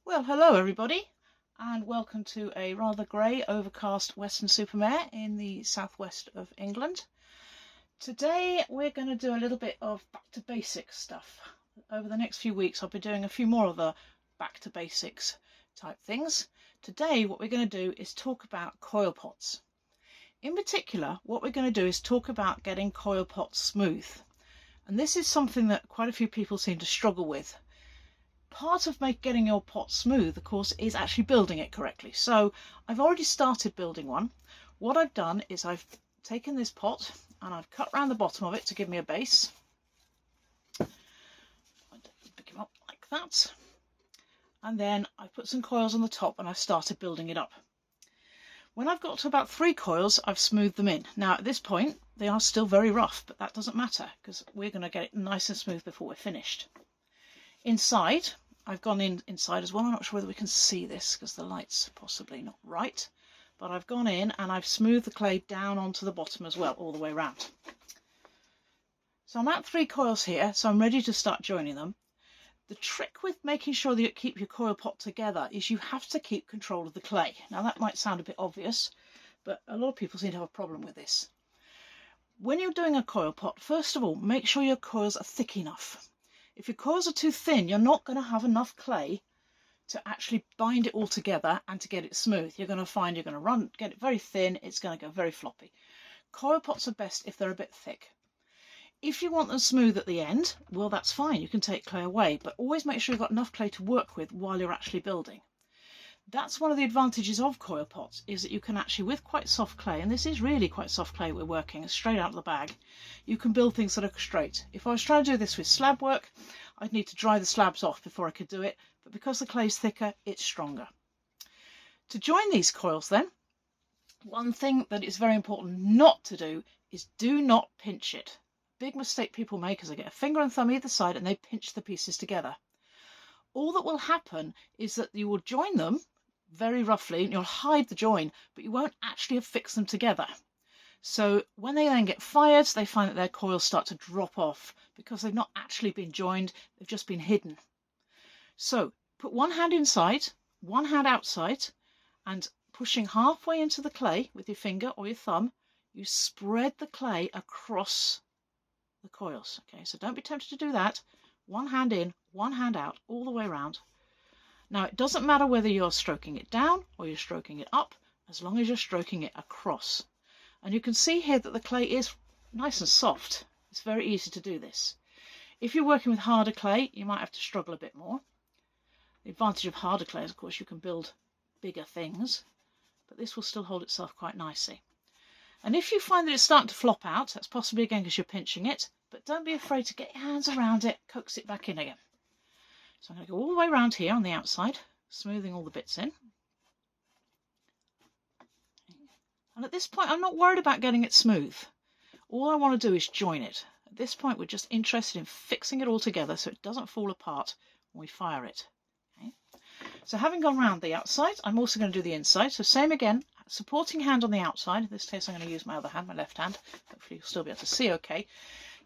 Well, hello everybody, and welcome to a rather grey, overcast Western-super-Mare in the southwest of England. Today we're going to do a little bit of back to basics stuff. Over the next few weeks I'll be doing a few more of the back to basics type things. Today what we're going to do is talk about coil pots. In particular, what we're going to do is talk about getting coil pots smooth. And this is something that quite a few people seem to struggle with. Part of getting your pot smooth, of course, is actually building it correctly. So I've already started building one. What I've done is I've taken this pot and I've cut around the bottom of it to give me a base. Pick him up like that. And then I put some coils on the top and I've started building it up. When I've got to about 3 coils, I've smoothed them in. Now at this point, they are still very rough, but that doesn't matter because we're going to get it nice and smooth before we're finished. Inside, I've gone inside as well. I'm not sure whether we can see this because the light's possibly not right, but I've gone in and I've smoothed the clay down onto the bottom as well, all the way around. So I'm at 3 coils here, so I'm ready to start joining them. The trick with making sure that you keep your coil pot together is you have to keep control of the clay. Now that might sound a bit obvious, but a lot of people seem to have a problem with this. When you're doing a coil pot, first of all, make sure your coils are thick enough. If your coils are too thin, you're not going to have enough clay to actually bind it all together and to get it smooth. You're going to find you're going to get it very thin, it's going to go very floppy. Coil pots are best if they're a bit thick. If you want them smooth at the end, well, that's fine, you can take clay away, but always make sure you've got enough clay to work with while you're actually building. That's one of the advantages of coil pots, is that you can actually, with quite soft clay, and this is really quite soft clay we're working, straight out of the bag, you can build things that are straight. If I was trying to do this with slab work, I'd need to dry the slabs off before I could do it, but because the clay's thicker, it's stronger. To join these coils then, one thing that is very important not to do is do not pinch it. Big mistake people make is they get a finger and thumb either side and they pinch the pieces together. All that will happen is that you will join them very roughly and you'll hide the join, but you won't actually affix them together. So when they then get fired, they find that their coils start to drop off because they've not actually been joined, they've just been hidden. So put one hand inside, one hand outside, and pushing halfway into the clay with your finger or your thumb, you spread the clay across the coils. Okay, so don't be tempted to do that. One hand in, one hand out, all the way around. Now it doesn't matter whether you're stroking it down or you're stroking it up, as long as you're stroking it across. And you can see here that the clay is nice and soft. It's very easy to do this. If you're working with harder clay, you might have to struggle a bit more. The advantage of harder clay is, of course, you can build bigger things, but this will still hold itself quite nicely. And if you find that it's starting to flop out, that's possibly again because you're pinching it, but don't be afraid to get your hands around it, coax it back in again. So I'm going to go all the way around here on the outside, smoothing all the bits in. And at this point, I'm not worried about getting it smooth. All I want to do is join it. At this point, we're just interested in fixing it all together so it doesn't fall apart when we fire it. Okay. So having gone around the outside, I'm also going to do the inside. So same again, supporting hand on the outside. In this case, I'm going to use my other hand, my left hand. Hopefully you'll still be able to see okay.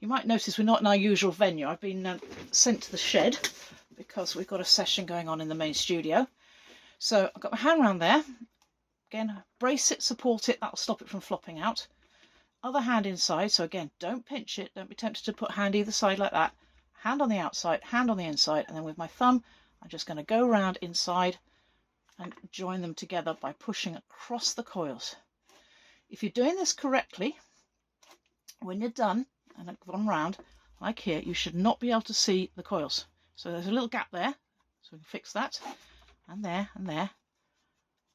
You might notice we're not in our usual venue. I've been sent to the shed because we've got a session going on in the main studio. So I've got my hand around there. Again, brace it, support it, that'll stop it from flopping out. Other hand inside, so again, don't pinch it, don't be tempted to put hand either side like that. Hand on the outside, hand on the inside, and then with my thumb, I'm just going to go around inside and join them together by pushing across the coils. If you're doing this correctly, when you're done, and I've gone round, like here, you should not be able to see the coils. So there's a little gap there, so we can fix that, and there, and there.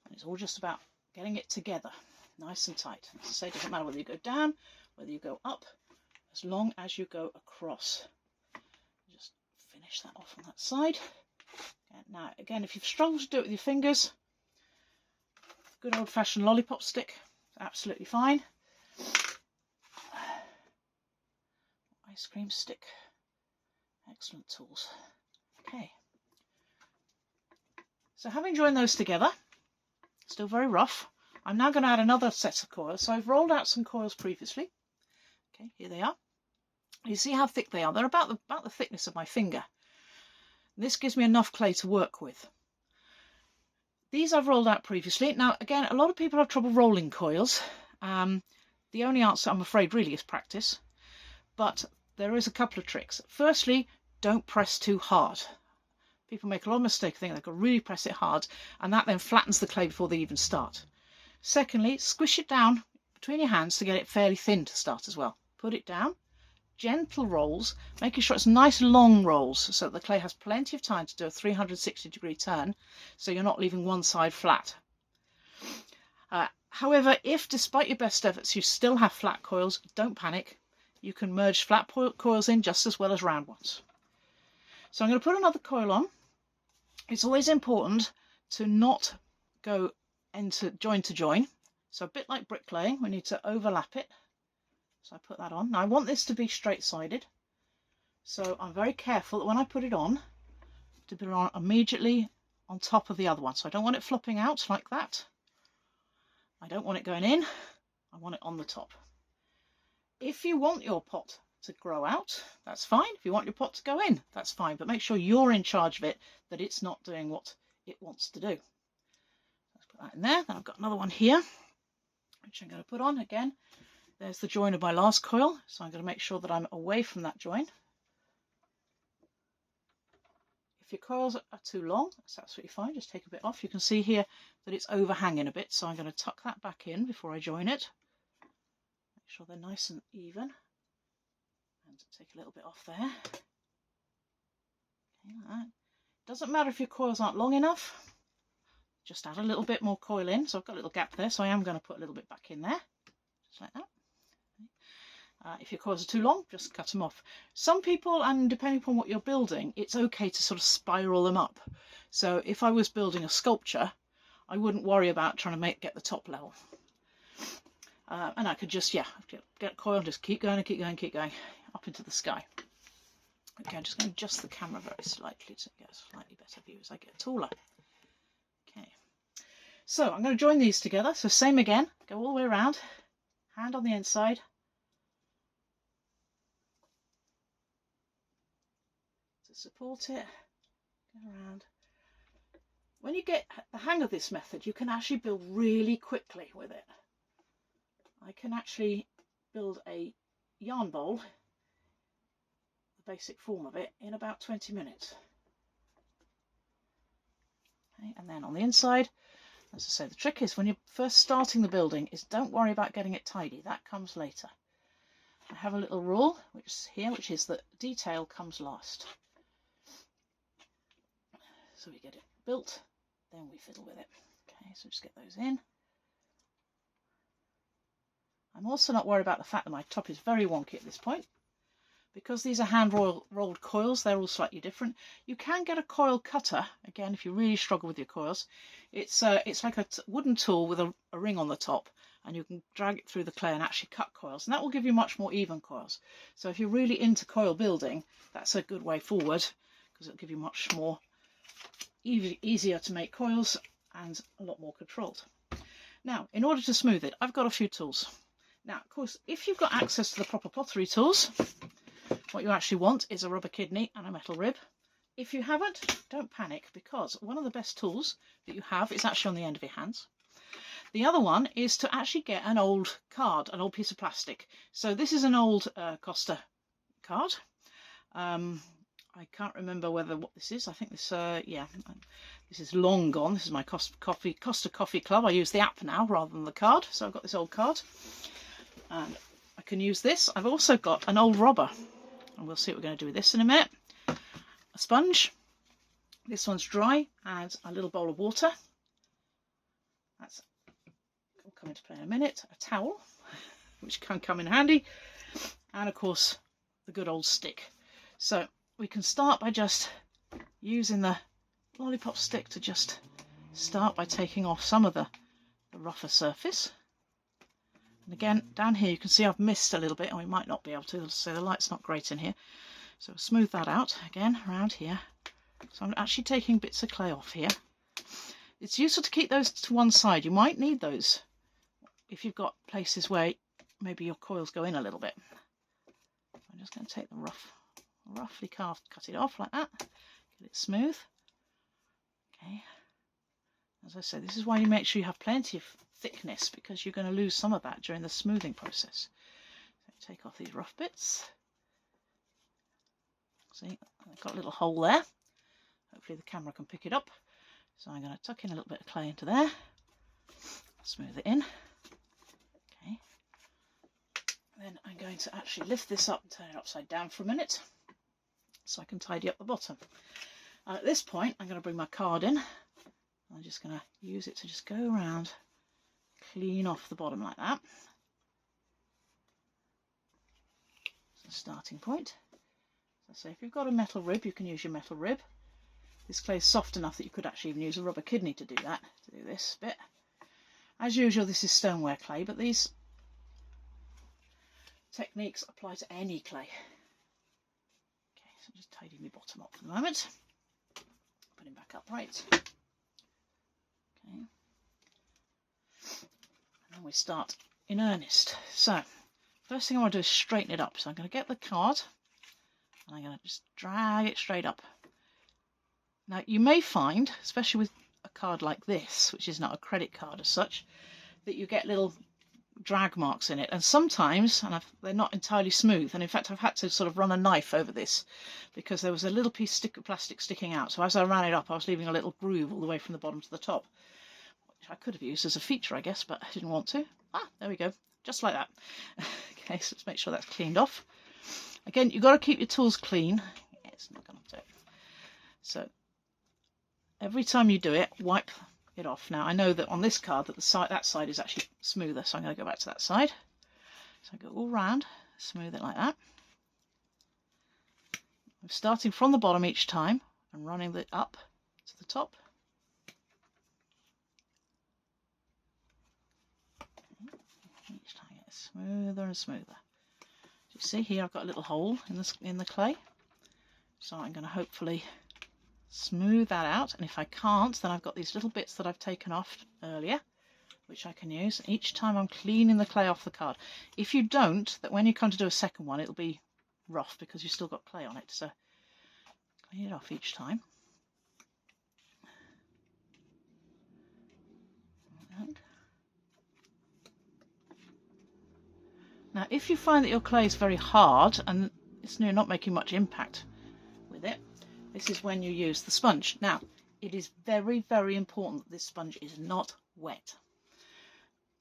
And it's all just about getting it together, nice and tight. As I say, it doesn't matter whether you go down, whether you go up, as long as you go across. Just finish that off on that side. And now, again, if you've struggled to do it with your fingers, good old-fashioned lollipop stick, absolutely fine. Ice cream stick, excellent tools. Okay, so having joined those together, still very rough, I'm now going to add another set of coils. So I've rolled out some coils previously. Okay, here they are. You see how thick they are. They're about the thickness of my finger. This gives me enough clay to work with. These I've rolled out previously. Now, again, a lot of people have trouble rolling coils. The only answer, I'm afraid, really is practice. But there is a couple of tricks. Firstly, don't press too hard. People make a lot of mistake thinking they've got to really press it hard, and that then flattens the clay before they even start. Secondly, squish it down between your hands to get it fairly thin to start as well. Put it down, gentle rolls, making sure it's nice long rolls so that the clay has plenty of time to do a 360-degree turn, so you're not leaving one side flat. However, if despite your best efforts you still have flat coils, don't panic. You can merge flat coils in just as well as round ones. So I'm going to put another coil on. It's always important to not go into join to join. So a bit like bricklaying, we need to overlap it. So I put that on. Now I want this to be straight-sided. So I'm very careful that when I put it on, to put it on immediately on top of the other one. So I don't want it flopping out like that. I don't want it going in. I want it on the top. If you want your pot to grow out, that's fine. If you want your pot to go in, that's fine. But make sure you're in charge of it, that it's not doing what it wants to do. Let's put that in there. Then I've got another one here, which I'm going to put on again. There's the join of my last coil. So I'm going to make sure that I'm away from that join. If your coils are too long, that's absolutely fine. Just take a bit off. You can see here that it's overhanging a bit. So I'm going to tuck that back in before I join it. Make sure they're nice and even. And take a little bit off there. Okay, like that. Doesn't matter if your coils aren't long enough. Just add a little bit more coil in. So I've got a little gap there. So I am going to put a little bit back in there. Just like that. If your coils are too long, just cut them off. Some people, and depending upon what you're building, it's okay to sort of spiral them up. So if I was building a sculpture, I wouldn't worry about trying to get the top level. And I could just, get coil, just keep going and keep going, keep going up into the sky. Okay, I'm just going to adjust the camera very slightly to get a slightly better view as I get taller. Okay, so I'm going to join these together. So same again, go all the way around, hand on the inside. Support it, go around. When you get the hang of this method, you can actually build really quickly with it. I can actually build a yarn bowl, the basic form of it, in about 20 minutes. Okay, and then on the inside, as I say, the trick is when you're first starting the building is don't worry about getting it tidy. That comes later. I have a little rule which is here, which is that detail comes last. So we get it built, then we fiddle with it. Okay, so just get those in. I'm also not worried about the fact that my top is very wonky at this point. Because these are hand rolled coils, they're all slightly different. You can get a coil cutter, again, if you really struggle with your coils. It's like a wooden tool with a ring on the top, and you can drag it through the clay and actually cut coils. And that will give you much more even coils. So if you're really into coil building, that's a good way forward, because it'll give you much more easier to make coils and a lot more controlled. Now, in order to smooth it, I've got a few tools. Now, of course, if you've got access to the proper pottery tools, what you actually want is a rubber kidney and a metal rib. If you haven't, don't panic, because one of the best tools that you have is actually on the end of your hands. The other one is to actually get an old card, an old piece of plastic. So this is an old Costa card. I can't remember what this is. I think this, this is long gone. This is my Costa Coffee Club. I use the app now rather than the card. So I've got this old card. And I can use this. I've also got an old robber. And we'll see what we're going to do with this in a minute. A sponge. This one's dry. And a little bowl of water. That's will come into play in a minute. A towel, which can come in handy. And of course, the good old stick. So we can start by just using the lollipop stick to just start by taking off some of the rougher surface. And again, down here you can see I've missed a little bit, and we might not be able to, so the light's not great in here. So smooth that out again around here. So I'm actually taking bits of clay off here. It's useful to keep those to one side. You might need those if you've got places where maybe your coils go in a little bit. I'm just going to take the roughly cut it off like that, get it smooth. Okay, As I said, this is why you make sure you have plenty of thickness, because you're going to lose some of that during the smoothing process. So take off these rough bits. See, I've got a little hole there. Hopefully the camera can pick it up. So I'm going to tuck in a little bit of clay into there. Smooth it in. Okay. Then I'm going to actually lift this up and turn it upside down for a minute, so I can tidy up the bottom. And at this point, I'm going to bring my card in. I'm just going to use it to just go around, clean off the bottom like that. That's the starting point. So say if you've got a metal rib, you can use your metal rib. This clay is soft enough that you could actually even use a rubber kidney to do that, to do this bit. As usual, this is stoneware clay, but these techniques apply to any clay. Okay, so just tidy my bottom up for the moment. Put him back upright. Okay. And then we start in earnest. So, first thing I want to do is straighten it up. So I'm going to get the card and I'm going to just drag it straight up. Now you may find, especially with a card like this, which is not a credit card as such, that you get little drag marks in it, and sometimes they're not entirely smooth, and in fact I've had to sort of run a knife over this because there was a little piece of plastic sticking out, so as I ran it up I was leaving a little groove all the way from the bottom to the top, which I could have used as a feature I guess, but I didn't want to. There we go, just like that. Okay, so let's make sure that's cleaned off. Again, you've got to keep your tools clean. Yeah, it's not going to do it. So every time you do it, wipe it off. Now I know that on this card that that side is actually smoother, so I'm going to go back to that side. So I go all round, smooth it like that. I'm starting from the bottom each time and running it up to the top. Each time it gets smoother and smoother. You see here I've got a little hole in the clay, so I'm going to hopefully smooth that out, and if I can't, then I've got these little bits that I've taken off earlier which I can use. Each time I'm cleaning the clay off the card. If you don't, that when you come to do a second one it'll be rough because you've still got clay on it, so clean it off each time. And now if you find that your clay is very hard and it's not making much impact with it, this is when you use the sponge. Now, it is very, very important that this sponge is not wet.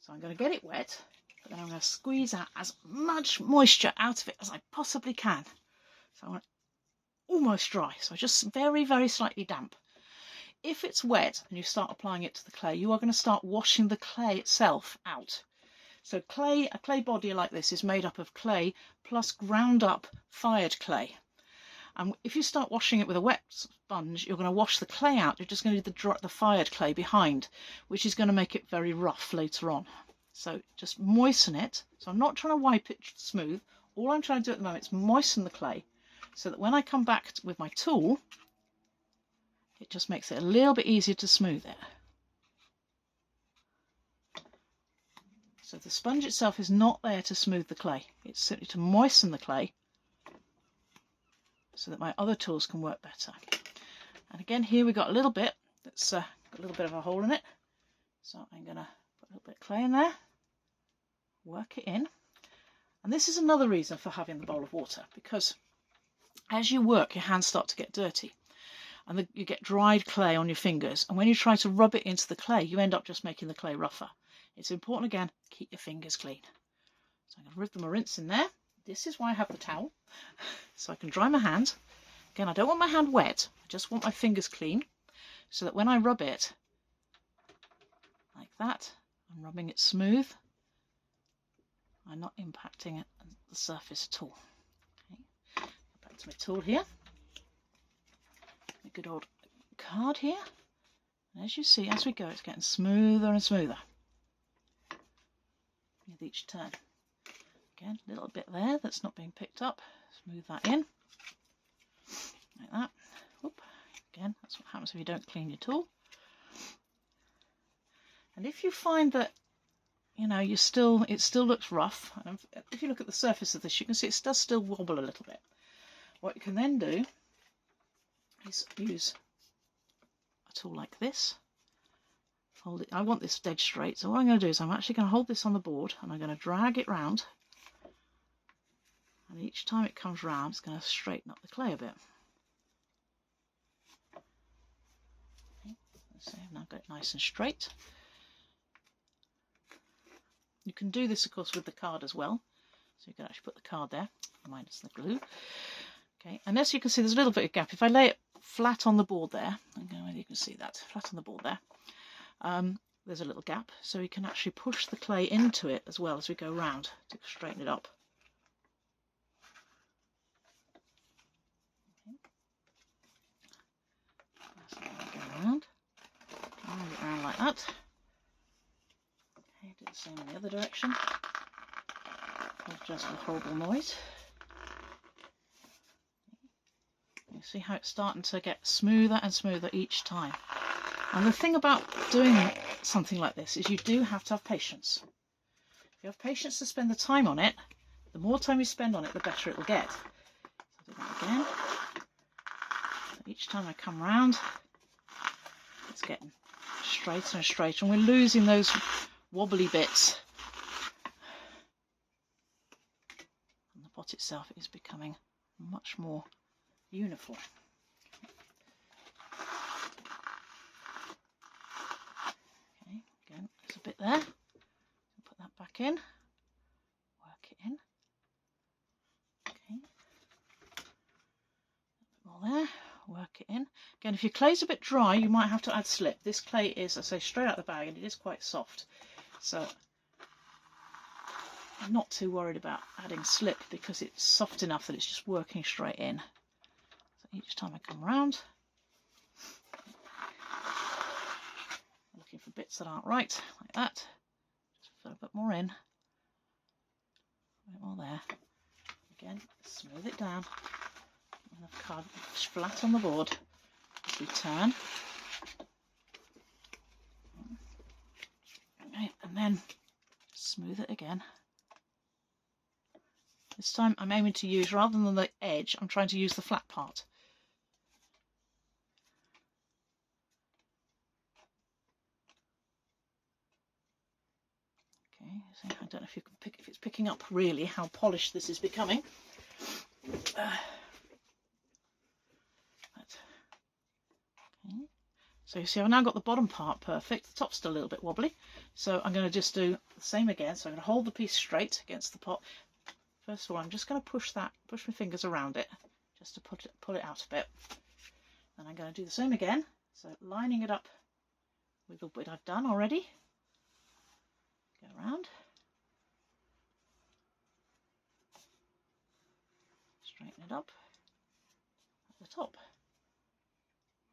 So I'm going to get it wet, but then I'm going to squeeze out as much moisture out of it as I possibly can. So I want it almost dry, so just very, very slightly damp. If it's wet and you start applying it to the clay, you are going to start washing the clay itself out. So a clay body like this is made up of clay plus ground up fired clay. And if you start washing it with a wet sponge, you're going to wash the clay out. You're just going to do the fired clay behind, which is going to make it very rough later on. So just moisten it. So I'm not trying to wipe it smooth. All I'm trying to do at the moment is moisten the clay so that when I come back with my tool, it just makes it a little bit easier to smooth it. So the sponge itself is not there to smooth the clay. It's simply to moisten the clay so that my other tools can work better. And again, here we've got a little bit that's got a little bit of a hole in it. So I'm going to put a little bit of clay in there, work it in. And this is another reason for having the bowl of water, because as you work, your hands start to get dirty. And you get dried clay on your fingers. And when you try to rub it into the clay, you end up just making the clay rougher. It's important, again, keep your fingers clean. So I'm going to rip them a rinse in there. This is why I have the towel, so I can dry my hand. Again, I don't want my hand wet, I just want my fingers clean, so that when I rub it, like that, I'm rubbing it smooth. I'm not impacting the surface at all. Okay. Back to my tool here. A good old card here. And as you see, as we go, it's getting smoother and smoother with each turn. Again, a little bit there that's not being picked up. Smooth that in. Like that. Whoop. Again, that's what happens if you don't clean your tool. And if you find that, you know, it still looks rough, and if you look at the surface of this, you can see it does still wobble a little bit. What you can then do is use a tool like this hold it. I want this dead straight, so what I'm going to do is I'm actually going to hold this on the board and I'm going to drag it round, and each time it comes round it's going to straighten up the clay a bit. Okay. So I've now got it nice and straight. You can do this of course with the card as well, so you can actually put the card there minus the glue. Okay, and as you can see there's a little bit of gap. If I lay it flat on the board there, I don't know whether you can see that, flat on the board there, there's a little gap, so we can actually push the clay into it as well as we go round to straighten it up. Okay. So go around, drag it around like that. Okay, do the same in the other direction. Just a horrible noise. You see how it's starting to get smoother and smoother each time. And the thing about doing something like this is you do have to have patience. If you have patience to spend the time on it, the more time you spend on it, the better it will get. So I'll do that again. So each time I come round, it's getting straighter and straighter, and we're losing those wobbly bits. And the pot itself is becoming much more uniform. Okay, again, there's a bit there. Put that back in. Work it in. Okay. A bit more there. Work it in. Again, if your clay's a bit dry, you might have to add slip. This clay is, I say, straight out the bag, and it is quite soft. So I'm not too worried about adding slip because it's soft enough that it's just working straight in. So each time I come around, I'm looking for bits that aren't right, like that. Just fill a bit more in. A bit more there. Again, smooth it down. And the card flat on the board as we turn. Okay, and then smooth it again. This time I'm aiming to use, rather than the edge, I'm trying to use the flat part. Okay, so I don't know if you can pick, if it's picking up really how polished this is becoming. Okay. So you see I've now got the bottom part perfect, the top's still a little bit wobbly, so I'm going to just do the same again. So I'm going to hold the piece straight against the pot. First of all, I'm just going to push my fingers around it, just to pull it out a bit. Then I'm going to do the same again, so lining it up with the bit I've done already. Go around. Straighten it up at the top.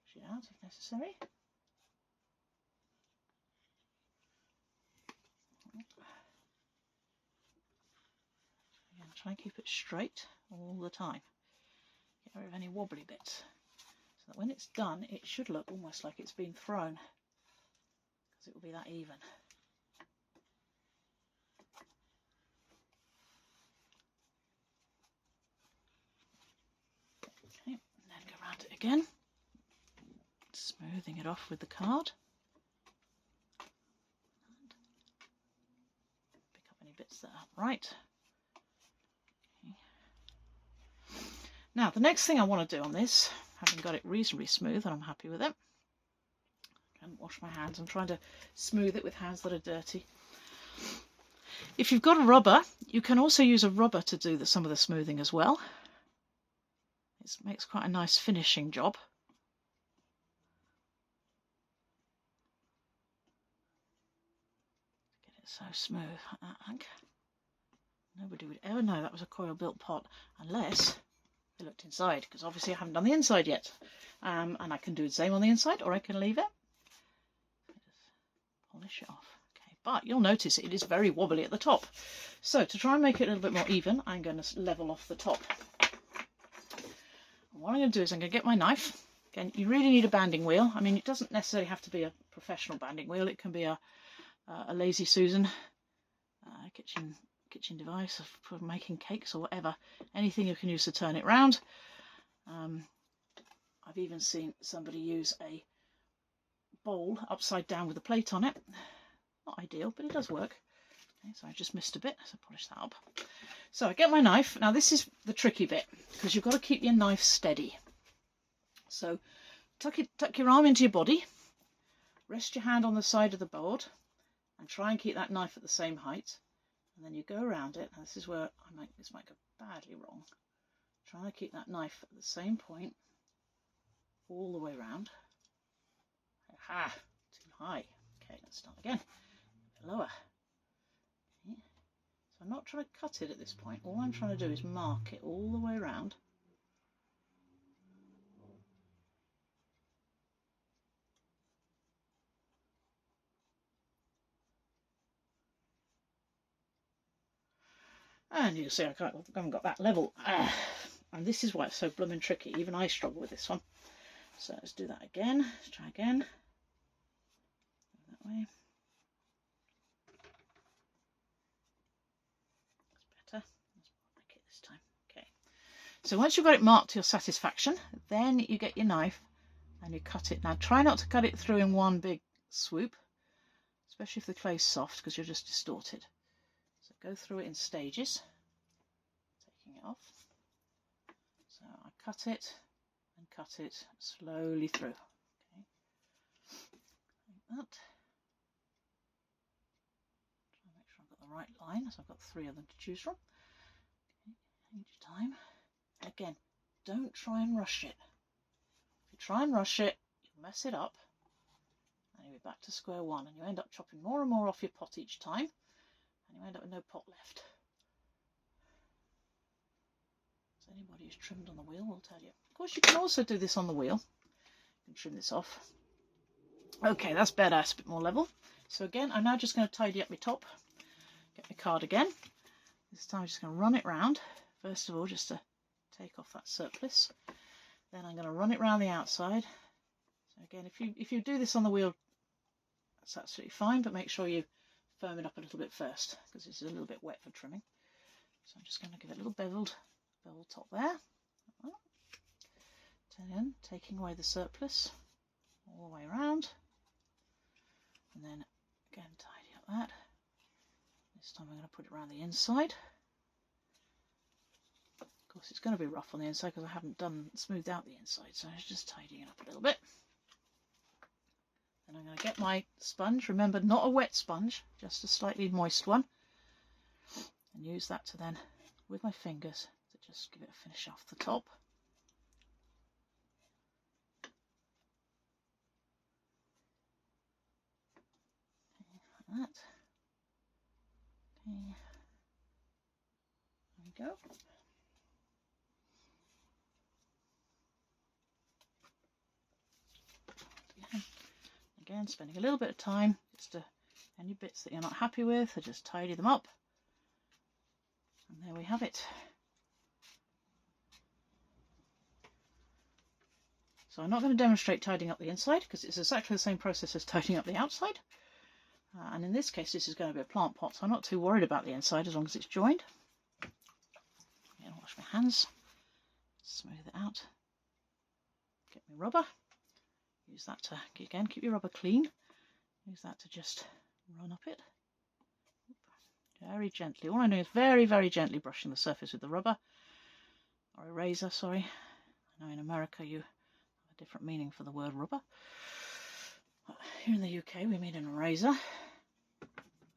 Push it out if necessary. Again, try and keep it straight all the time. Get rid of any wobbly bits. So that when it's done, it should look almost like it's been thrown, because it will be that even. Okay, and then go around it again, smoothing it off with the card. And pick up any bits that aren't right. Okay. Now the next thing I want to do on this, having got it reasonably smooth and I'm happy with it, and wash my hands. I'm trying to smooth it with hands that are dirty. If you've got a rubber, you can also use a rubber to do some of the smoothing as well. It makes quite a nice finishing job. Get it so smooth like that, I think. Nobody would ever know that was a coil built pot unless they looked inside, because obviously I haven't done the inside yet. And I can do the same on the inside, or I can leave it. Just polish it off. Okay, but you'll notice it is very wobbly at the top. So to try and make it a little bit more even, I'm going to level off the top. What I'm going to do is I'm going to get my knife. Again, you really need a banding wheel. I mean, it doesn't necessarily have to be a professional banding wheel. It can be a Lazy Susan kitchen device for making cakes or whatever. Anything you can use to turn it round. I've even seen somebody use a bowl upside down with a plate on it. Not ideal, but it does work. Okay, so I just missed a bit, so polish that up. So I get my knife. Now this is the tricky bit, because you've got to keep your knife steady. So tuck your arm into your body, rest your hand on the side of the board, and try and keep that knife at the same height. And then you go around it. And this is where this might go badly wrong. Try to keep that knife at the same point all the way around. Aha! Too high. Okay, let's start again. A bit lower. Okay. So I'm not trying to cut it at this point. All I'm trying to do is mark it all the way around. And you'll see I haven't got that level. And this is why it's so blooming tricky. Even I struggle with this one. So let's do that again. Let's try again. That way. That's better. Let's make it this time. Okay. So once you've got it marked to your satisfaction, then you get your knife and you cut it. Now try not to cut it through in one big swoop, especially if the clay's soft, because you'll just distort it. So go through it in stages, taking it off. So I cut it and cut it slowly through. Okay. Like that. Try and make sure I've got the right line, so I've got 3 of them to choose from. Okay. Each time. Again, don't try and rush it. If you try and rush it, you'll mess it up, and you'll be back to square one, and you end up chopping more and more off your pot each time. And you end up with no pot left. So anybody who's trimmed on the wheel will tell you. Of course, you can also do this on the wheel. You can trim this off. Okay, that's better. It's a bit more level. So again, I'm now just going to tidy up my top. Get my card again. This time I'm just going to run it round. First of all, just to take off that surplus. Then I'm going to run it round the outside. So again, if you do this on the wheel, that's absolutely fine, but make sure you firm it up a little bit first, because it's a little bit wet for trimming. So I'm just going to give it a little beveled top there. Then taking away the surplus all the way around, and then again tidy up that. This time I'm going to put it around the inside. Of course, it's going to be rough on the inside because I haven't smoothed out the inside, so I'm just tidying it up a little bit. Then I'm going to get my sponge, remember not a wet sponge, just a slightly moist one, and use that to then, with my fingers, to just give it a finish off the top. Okay, like that. Okay. There we go. Again, spending a little bit of time just to any bits that you're not happy with, I just tidy them up, and there we have it. So I'm not going to demonstrate tidying up the inside because it's exactly the same process as tidying up the outside, and in this case this is going to be a plant pot, so I'm not too worried about the inside as long as it's joined. Again, wash my hands, smooth it out, get my rubber. Use that to, again, keep your rubber clean. Use that to just run up it. Very gently. All I'm doing is very, very gently brushing the surface with the rubber. Or a razor, sorry. I know in America you have a different meaning for the word rubber. But here in the UK we mean an eraser. And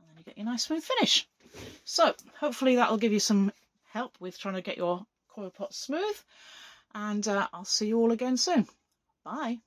then you get your nice smooth finish. So, hopefully that will give you some help with trying to get your coil pot smooth. And I'll see you all again soon. Bye.